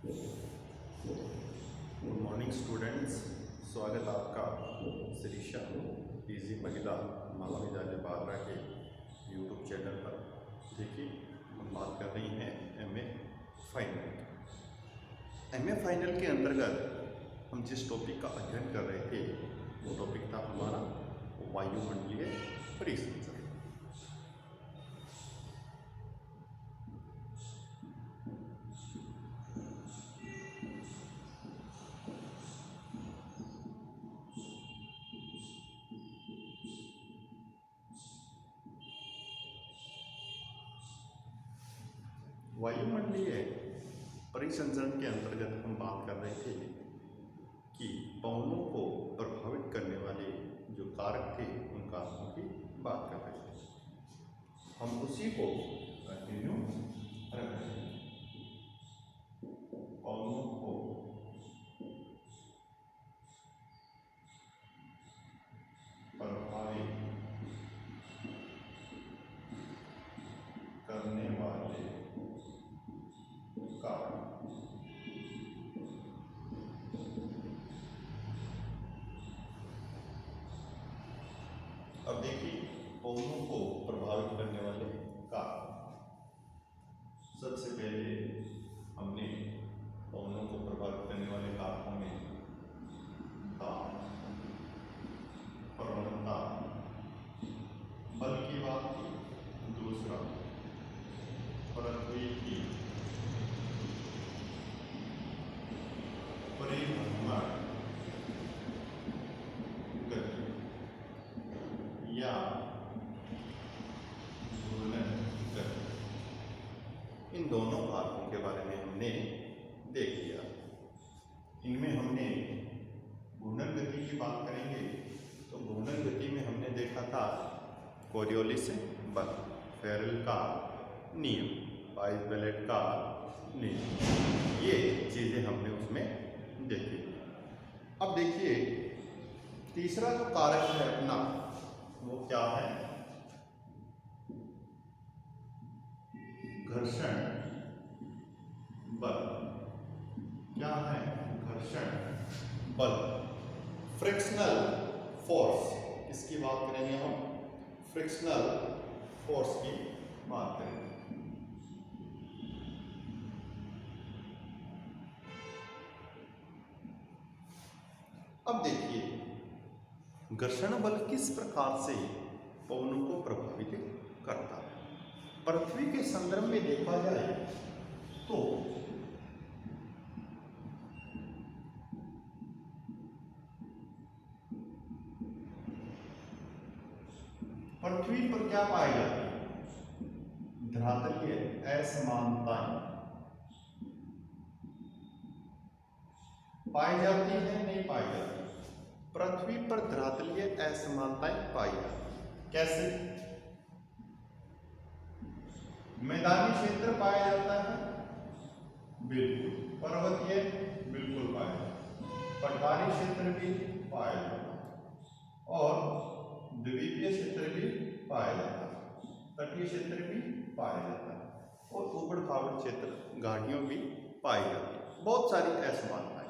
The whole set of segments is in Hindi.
गुड मॉर्निंग स्टूडेंट्स, स्वागत आपका शिरीषा इजी महिला महाविद्यालय बाबरा के यूट्यूब चैनल पर। देखिए, हम बात कर रही हैं एमए फाइनल के अंतर्गत हम जिस टॉपिक का अध्ययन कर रहे थे वो टॉपिक था हमारा वायुमंडलीय परिसंचरण। वायुमंडलीय परिसंचरण के अंतर्गत हम बात कर रहे थे कि पवनों को प्रभावित करने वाले जो कारक थे उन कारकों की बात कर रहे थे। हम उसी को कंटिन्यू रख रहे हैं। पवनों को प्रभावित करने वाले कारक। अब देखिए, पवनों को प्रभावित करने वाले कारक। सबसे पहले हमने पवनों को प्रभावित करने वाले कारकों में दाब, प्रवणता, बल की बात की। दूसरा, पृथ्वी की परिभ्रमण गति या घूर्णन गति। इन दोनों कारकों के बारे में हमने देख लिया। इनमें हमने घूर्णन गति की बात करेंगे तो घूर्णन गति में हमने देखा था कोरियोलिस बल, फेरेल का नियम, वाइज-बेलेट का नियम, ये चीज़ें हमने उसमें देखी। अब देखिए, तीसरा जो कारक है अपना वो क्या है? घर्षण बल। क्या है? घर्षण बल, फ्रिक्शनल फोर्स। इसकी बात करेंगे हम, फ्रिक्शनल फोर्स की बात करेंगे। अब देखिए, घर्षण बल किस प्रकार से पवनों को प्रभावित करता है। पृथ्वी के संदर्भ में देखा जाए तो पृथ्वी पर क्या पाई जाती है? धरातलीय असमानताएं पाई जाती है, नहीं पाई जाती? पृथ्वी पर धरातलीय असमानताएं पाई जाती है। कैसे? मैदानी क्षेत्र पाया जाता है, बिल्कुल। पर्वतीय, बिल्कुल पाया जाता है। पठारी क्षेत्र भी पाया जाता है और द्वीपीय क्षेत्र भी पाया जाता है, तटीय क्षेत्र भी पाया जाता है और ऊबड़ खाबड़ क्षेत्र, घाटियों भी पाई जाती है। बहुत सारी असमानताएं।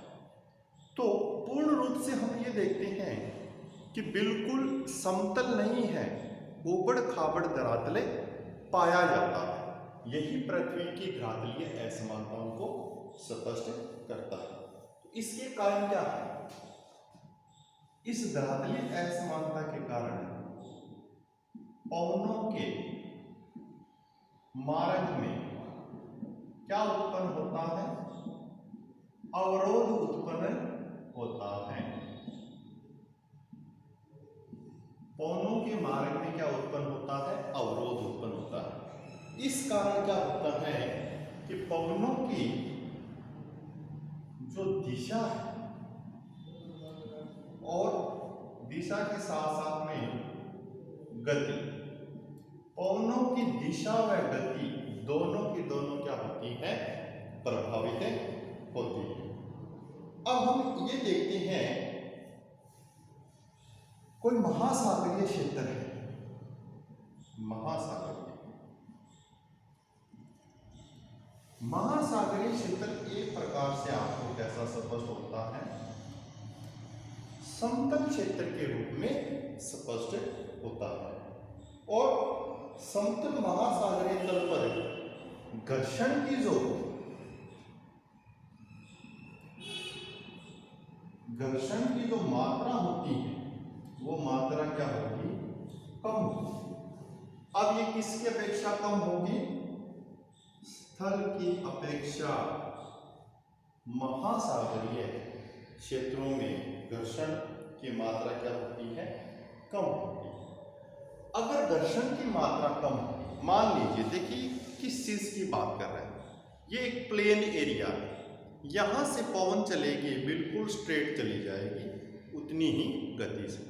तो पूर्ण रूप से हम ये देखते हैं कि बिल्कुल समतल नहीं है, ऊबड़ खाबड़ धरातलें पाया जाता है। यही पृथ्वी की धरातलीय असमानताओं को स्पष्ट करता है। तो इसके कारण क्या है? इस धरातलीय असमानता के कारण पवनों के मार्ग में क्या उत्पन्न होता है? अवरोध उत्पन्न होता है। पवनों के मार्ग में क्या उत्पन्न होता है? अवरोध उत्पन्न होता है। इस कारण क्या होता है कि पवनों की जो दिशा है और दिशा के साथ साथ में गति, पवनों की दिशा व गति दोनों की दोनों क्या होती है? प्रभावित होती है। अब हम ये देखते हैं, कोई महासागरीय क्षेत्र है, महासागरीय क्षेत्र एक प्रकार स्पष्ट होता है? समतल क्षेत्र के रूप में स्पष्ट होता है। और समतल महासागरीय तल पर घर्षण की जो मात्रा होती है वो मात्रा क्या होगी? कम होगी। अब ये किसकी अपेक्षा कम होगी? स्थल की अपेक्षा महासागरीय क्षेत्रों में घर्षण की मात्रा क्या होती है? कम होती है। अगर घर्षण की मात्रा कम होगी, मान लीजिए, देखिए किस चीज की बात कर रहे हैं, ये एक प्लेन एरिया है, यहां से पवन चलेगी, बिल्कुल स्ट्रेट चली जाएगी उतनी ही गति से।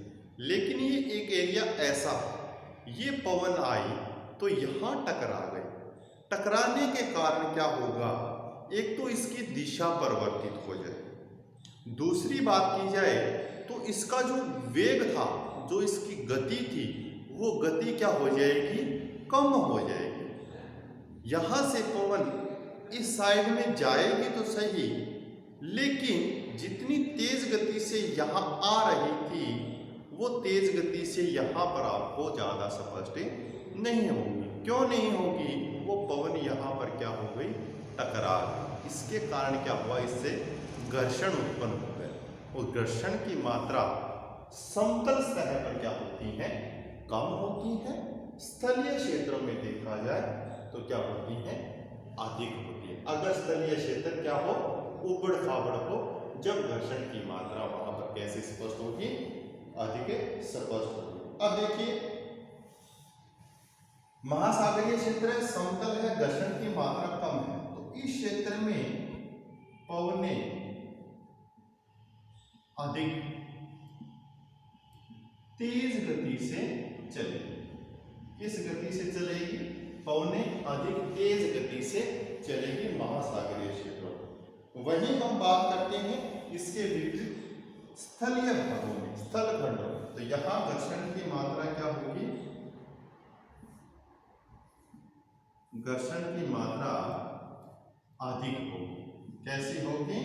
लेकिन ये एक एरिया ऐसा है, ये पवन आई तो यहां टकरा गई। टकराने के कारण क्या होगा? एक तो इसकी दिशा परिवर्तित हो जाए, दूसरी बात की जाए तो इसका जो वेग था, जो इसकी गति थी, वो गति क्या हो जाएगी? कम हो जाएगी। यहां से पवन इस साइड में जाएगी तो सही, लेकिन जितनी तेज गति से यहां आ रही थी वो तेज गति से यहां पर आपको ज्यादा स्पष्ट नहीं होगी। क्यों नहीं होगी? वो पवन यहां पर क्या हो गई? टकरा गई। इसके कारण क्या हुआ? इससे घर्षण उत्पन्न हो गया। और घर्षण की मात्रा समतल सतह पर क्या होती है? कम होती है। स्थलीय क्षेत्रों में देखा जाए तो क्या होती है? अधिक होती है। अगर स्थलीय क्षेत्र क्या हो? उबड़ खाबड़ हो, जब घर्षण की मात्रा वहां पर कैसे स्पष्ट होगी? अधिक स्पष्ट होगी। अब देखिए, महासागरीय क्षेत्र है, समतल है, घर्षण की मात्रा कम है, तो इस क्षेत्र में पवनें अधिक तेज गति से चलेगी। किस गति से चलेगी? पवनें अधिक तेज गति से चलेगी महासागरीय क्षेत्रों में। वहीं हम बात करते हैं इसके विपरीत स्थलीय भागों में, स्थल खंडों में, तो यहां घर्षण की मात्रा क्या होगी? घर्षण की मात्रा अधिक होगी। कैसी होगी?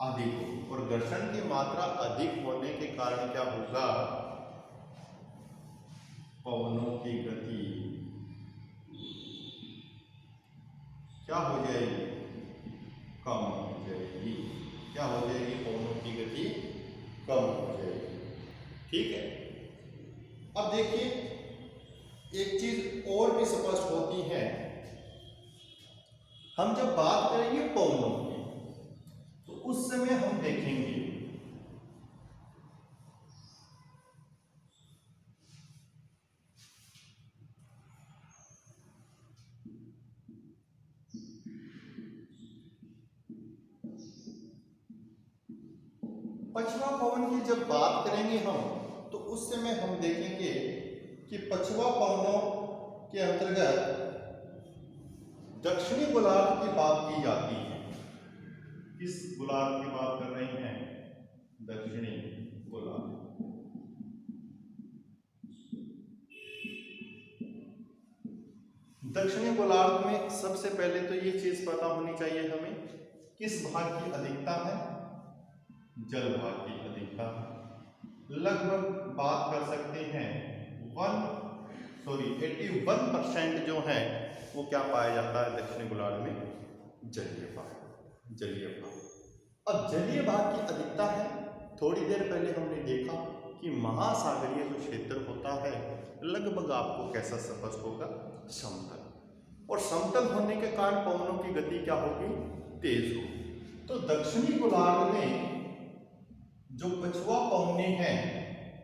अधिक होगी। और घर्षण की मात्रा अधिक होने के कारण क्या होगा? पवनों की गति क्या हो जाएगी? कम हो जाएगी। क्या हो जाएगी? पवनों की गति कम हो जाएगी। ठीक है। अब देखिए, एक चीज और भी स्पष्ट होती है, हम जब बात करेंगे पवनों की तो उस समय हम देखेंगे पछुआ पवन की जब बात करेंगे हम तो उस समय हम देखेंगे कि पछुआ पवनों के अंतर्गत दक्षिणी गोलार्ध की बात की जाती है। किस गोलार्ध की बात कर रहे हैं? दक्षिणी गोलार्ध। दक्षिणी गोलार्ध में सबसे पहले तो ये चीज पता होनी चाहिए हमें, किस भाग की अधिकता है? जल भाग की अधिकता है। लगभग बात कर सकते हैं 81% जो है वो क्या पाया जाता है दक्षिणी गोलार्ध में? जलीय भाग। जलीय भाग। अब जलीय भाग की अधिकता है। थोड़ी देर पहले हमने देखा कि महासागरीय जो क्षेत्र होता है लगभग आपको कैसा स्पष्ट होगा? समतल। और समतल होने के कारण पवनों की गति क्या होगी? तेज होगी। तो दक्षिणी गोलार्ध में जो पछुआ पवनें हैं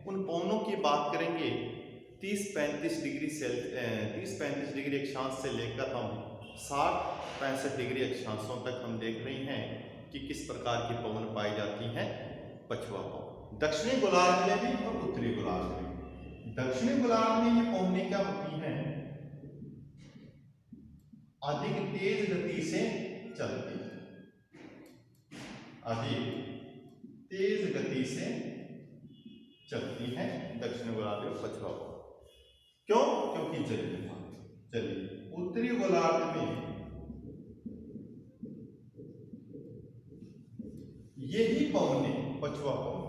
उन पवनों की बात करेंगे 30-35 डिग्री अक्षांश से लेकर हम 60-65 डिग्री अक्षांशों तक हम देख रहे हैं कि किस प्रकार की पवन पाई जाती हैं? पछुआ पवन। दक्षिणी गोलार्ध में भी और उत्तरी गोलार्ध में। दक्षिणी गोलार्ध में ये पवनें क्या होती हैं? अधिक तेज गति से चलती है। अधिक तेज गति से चलती है दक्षिण गोलार्ध में पछुआ पवन। क्यों? क्योंकि जलीय भाग। चलिए, उत्तरी गोलार्ध में यही पवने, पछुआ पवने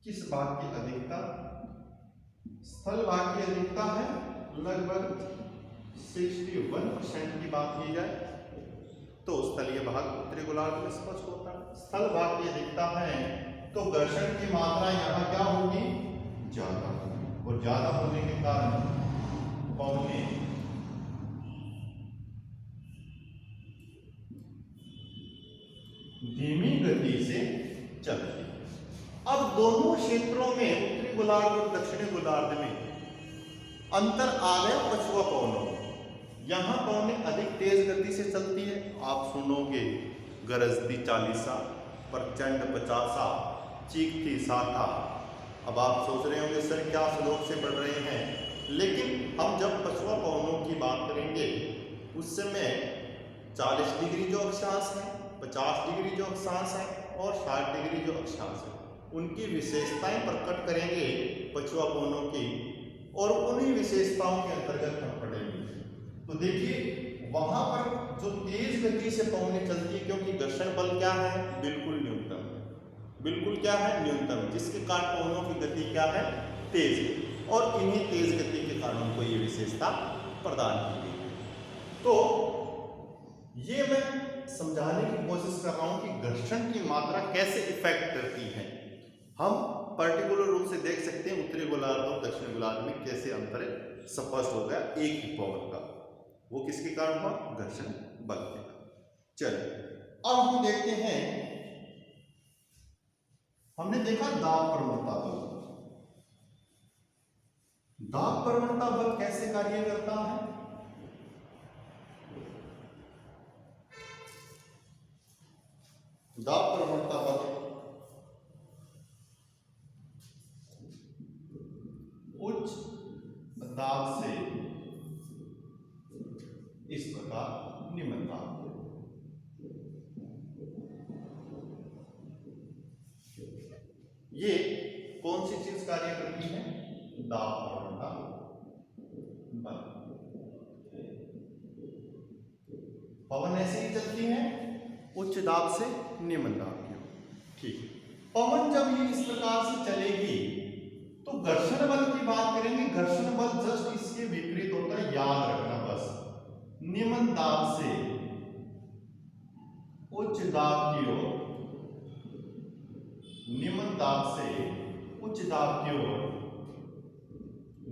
किस भाग की अधिकता, स्थल भाग की अधिकता है लगभग 61% की बात की जाए तो स्थलीय भाग उत्तरी गोलार्ध में स्पष्ट होता है। स्थल भाग की अधिकता है तो घर्षण की मात्रा यहाँ क्या होगी, ज्यादा, और ज्यादा होने के कारण पवने धीमी गति से चलती है। अब दोनों क्षेत्रों में, उत्तरी गोलार्ध और दक्षिणी गोलार्ध में अंतर आ गया पछुआ पवनों में। यहां पवनें अधिक तेज गति से चलती है, आप सुनोगे गरजती 40, प्रचंड 50, चीखती 60। अब आप सोच रहे होंगे सर क्या श्लोक से पढ़ रहे हैं, लेकिन हम जब पछुआ पवनों की बात करेंगे उस समय 40 डिग्री जो अक्षांश है, 50 डिग्री जो अक्षांश है और 60 डिग्री जो अक्षांश है, उनकी विशेषताएं प्रकट करेंगे पछुआ पवनों की, और उन्हीं विशेषताओं के अंतर्गत हम पढ़ेंगे। तो देखिए वहां पर जो तेज गति से पवनें चलती है, क्योंकि घर्षण बल क्या है, बिल्कुल न्यूनतम, बिल्कुल क्या है, न्यूनतम, जिसके कारण पवनों की गति क्या है, तेज है, और इन्हीं तेज गति के कारण उनको ये विशेषता प्रदान की गई है। तो ये मैं समझाने की कोशिश कर रहा हूं कि घर्षण की मात्रा कैसे इफेक्ट करती है। हम पर्टिकुलर रूप से देख सकते हैं उत्तरी गोलार्ध और दक्षिणी गोलार्ध में कैसे अंतर स्पष्ट हो गया एक ही पवन का, वो किसके कारण हुआ, घर्षण बल के कारण। चलिए अब हम देखते हैं, हमने देखा दाब प्रवणता बल। दाब प्रवणता बल कैसे कार्य करता है, दाब प्रवणता बल उच्च दाब से इस प्रकार निम्न दाब, ये कौन सी चीज कार्य करती है, दाब प्रवणता बल। पवन ऐसे ही चलती है उच्च दाब से निम्न दाब की ओर, ठीक है। पवन जब ये इस प्रकार से चलेगी तो घर्षण बल की बात करेंगे, घर्षण बल जस्ट इसके विपरीत होता है, याद रखना बस, निम्न दाब से उच्च दाब की ओर, निम्न दाब से उच्च दाब की ओर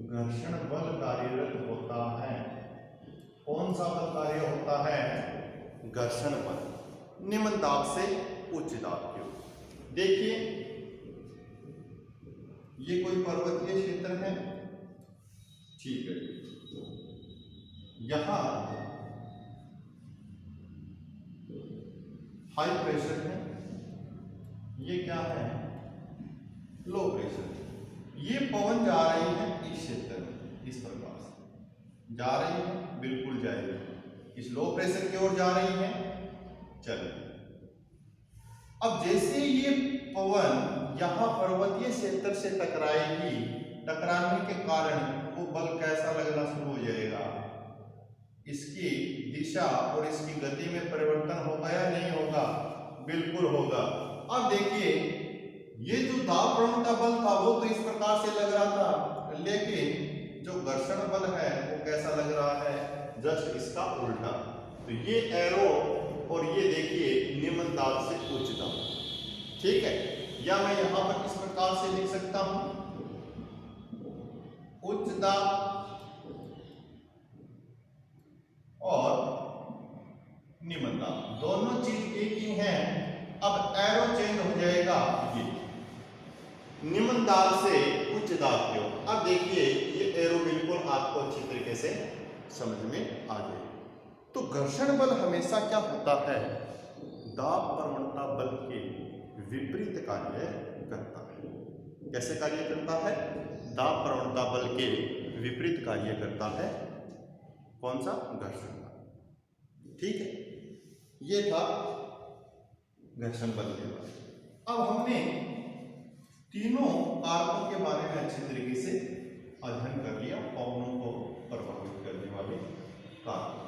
घर्षण बल कार्यरत होता है। कौन सा बल कार्य होता है, घर्षण बल, निम्न दाब से उच्च दाब की ओर। देखिए ये कोई पर्वतीय क्षेत्र है, ठीक है, यहां हाई प्रेशर है, ये क्या है, लो प्रेशर। ये पवन जा रही है इस क्षेत्र में, इस प्रकार से जा रही है, बिल्कुल जाएगी, इस लो प्रेशर की ओर जा रही है। चलिए अब जैसे ये पवन यहां पर्वतीय क्षेत्र से टकराएगी, टकराने के कारण वो बल कैसा लगना शुरू हो जाएगा, इसकी दिशा और इसकी गति में परिवर्तन होगा या नहीं होगा, बिल्कुल होगा। अब देखिए ये जो दाब प्रवणता बल था वो तो इस प्रकार से लग रहा था, लेकिन जो घर्षण बल है वो कैसा लग रहा है, जस्ट इसका उल्टा। तो ये एरो और ये देखिए निम्न दाब से उच्च दाब, ठीक है, या मैं यहां पर इस प्रकार से लिख सकता हूं, उच्च दाब और निम्न दाब, दोनों चीज एक ही हैं। अब एरो चेंज हो जाएगा, ये निम्न दाब से उच्च दाब की ओर। अब देखिए ये एरो बिल्कुल आपको अच्छी तरीके से समझ में आ जाए। तो घर्षण बल हमेशा क्या होता है, दाब प्रवणता बल के विपरीत कार्य करता है। कैसे कार्य करता है, दाब प्रवणता बल के विपरीत कार्य करता है। कौन सा, घर्षण बल, ठीक है। ये था घर्षण बल के बारे में। अब हमने तीनों कारकों के बारे में अच्छी तरीके से अध्ययन कर लिया, पवनों को प्रभावित करने वाले कारक।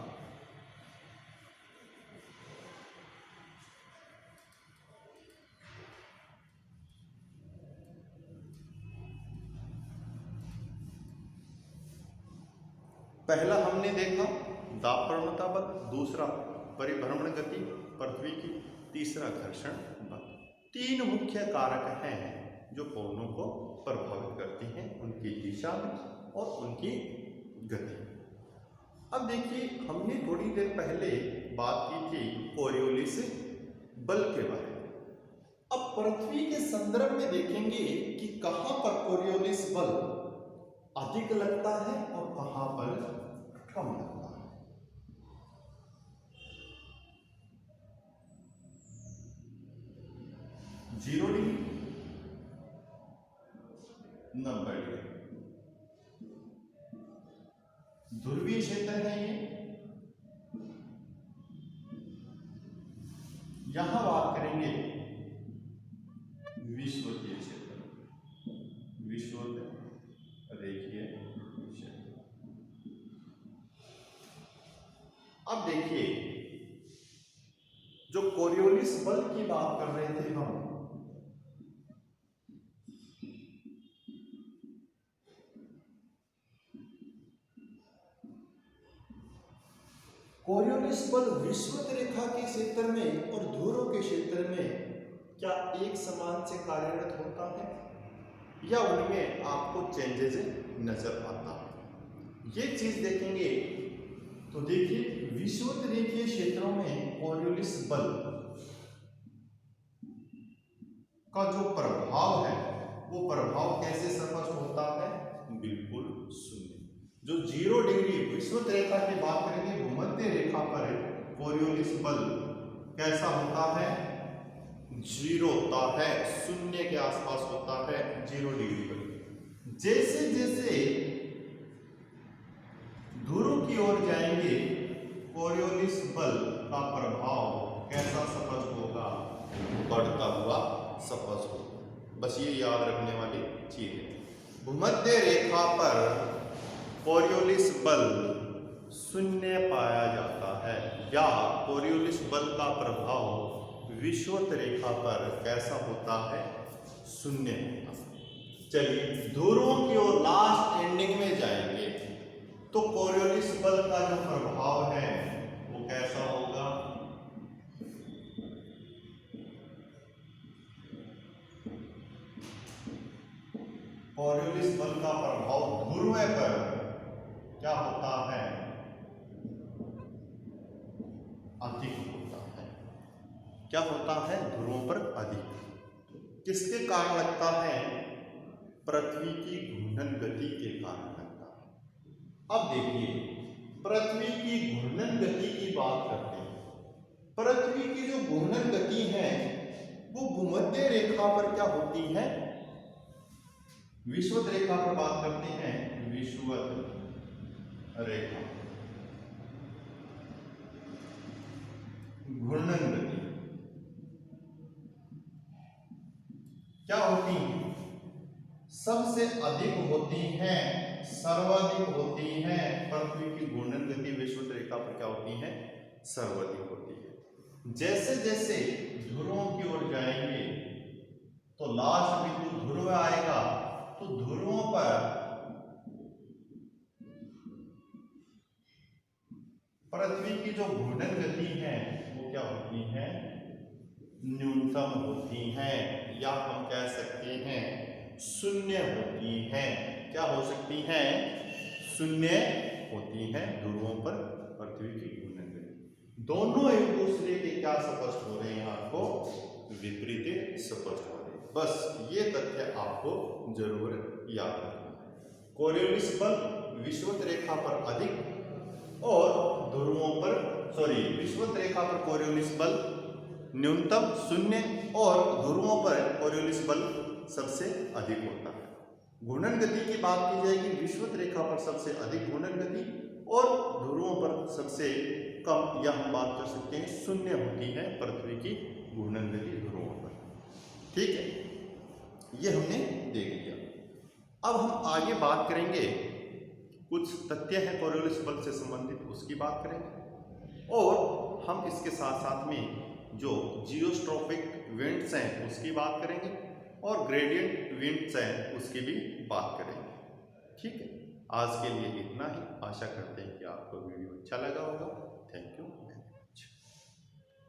पहला हमने देखा दाबप्रवणता बल, दूसरा परिभ्रमण गति पृथ्वी की, तीसरा घर्षण बल। तीन मुख्य कारक हैं जो पवनों को प्रभावित करती हैं, उनकी दिशा में और उनकी गति। अब देखिए, हमने थोड़ी देर पहले बात की थी कोरियोलिस बल के बारे में। अब पृथ्वी के संदर्भ में देखेंगे कि कहां पर कोरियोलिस बल अधिक लगता है और कहां पर कम लगता है। 0 डिग्री, 90 डिग्री ध्रुवीय क्षेत्र है ये। यहां बात करेंगे विषुवतीय क्षेत्र, विषुवत रेखीय क्षेत्र। अब देखिए, जो कोरियोलिस बल की बात कर रहे थे हम, कोरियोलिस बल विषुवत रेखा के क्षेत्र में और ध्रुव के क्षेत्र में क्या एक समान से कार्यरत होता है या उनमें आपको चेंजेस नजर आता है, ये चीज देखेंगे। तो देखिए, विषुवत रेखीय क्षेत्रों में कोरियोलिस बल का जो प्रभाव है वो प्रभाव कैसे स्पष्ट होता है? बिल्कुल शून्य। जो 0 डिग्री विषुवत रेखा की बात करेंगे, भूमध्य रेखा पर कोरियोलिस बल कैसा होता है? 0 होता है, शून्य के आसपास होता है, 0 डिग्री पर। जैसे जैसे ध्रुव की ओर जाएंगे, कोरियोलिस बल का प्रभाव कैसा स्पष्ट होगा? बढ़ता हुआ स्पष्ट होगा। बस ये याद रखने वाली चीज है। भूमध्य रेखा पर कोरियोलिस बल शून्य पाया जाता है, या कोरियोलिस बल का प्रभाव विषुवत रेखा पर कैसा होता है? शून्य होता है। चलिए, ध्रुवों की ओर लास्ट एंडिंग में जाएंगे तो कोरियोलिस बल का जो प्रभाव है वो कैसा होगा? कोरियोलिस बल का प्रभाव ध्रुव पर क्या होता है? अधिक होता है। क्या होता है? ध्रुवों पर अधिक। किसके कारण लगता है? पृथ्वी की घूर्णन गति के कारण लगता है। अब देखिए, पृथ्वी की घूर्णन गति की बात करते हैं। पृथ्वी की जो घूर्णन गति है वो भूमध्य रेखा पर क्या होती है? विषुवत रेखा पर बात करते हैं, विषुवत रेखा घूर्णन गति क्या होती है? सबसे अधिक होती हैं, सर्वाधिक होती हैं। पृथ्वी की घूर्णन गति विषुवत रेखा पर क्या होती है? सर्वाधिक होती है। जैसे जैसे ध्रुवों की ओर जाएंगे तो लास्ट बिंदु ध्रुव आएगा, तो ध्रुवों पर पृथ्वी की जो घूर्णन गति है वो क्या होती है? न्यूनतम होती है, या हम कह सकते हैं शून्य होती हैं। क्या हो सकती हैं? शून्य होती हैं ध्रुवों पर पृथ्वी की घूर्णन गति। दोनों एक दूसरे के क्या स्पष्ट हो रहे हैं? आपको विपरीत स्पष्ट हो रहे हैं। बस ये तथ्य आपको जरूर याद रखना है। कोरियोलिस बल विषुवत रेखा पर अधिक और ध्रुवों पर विषुवत रेखा पर कोरियोलिस बल न्यूनतम शून्य और ध्रुवों पर कोरियोलिस बल सबसे अधिक होता है। घूर्णन गति की बात की जाएगी, विषुवत रेखा पर सबसे अधिक घूर्णन गति और ध्रुवों पर सबसे कम, या हम बात कर सकते हैं शून्य होती है पृथ्वी की घूर्णन गति ध्रुवों पर। ठीक है, ये हमने देख लिया। अब हम आगे बात करेंगे, कुछ तथ्य हैं कोरियोलिस बल से संबंधित, उसकी बात करेंगे, और हम इसके साथ साथ में जो जियोस्ट्रोपिक विंड्स हैं उसकी बात करेंगे और ग्रेडियंट विंड्स हैं उसकी भी बात करेंगे। ठीक है, आज के लिए इतना ही। आशा करते हैं कि आपको वीडियो अच्छा लगा होगा। Thank you.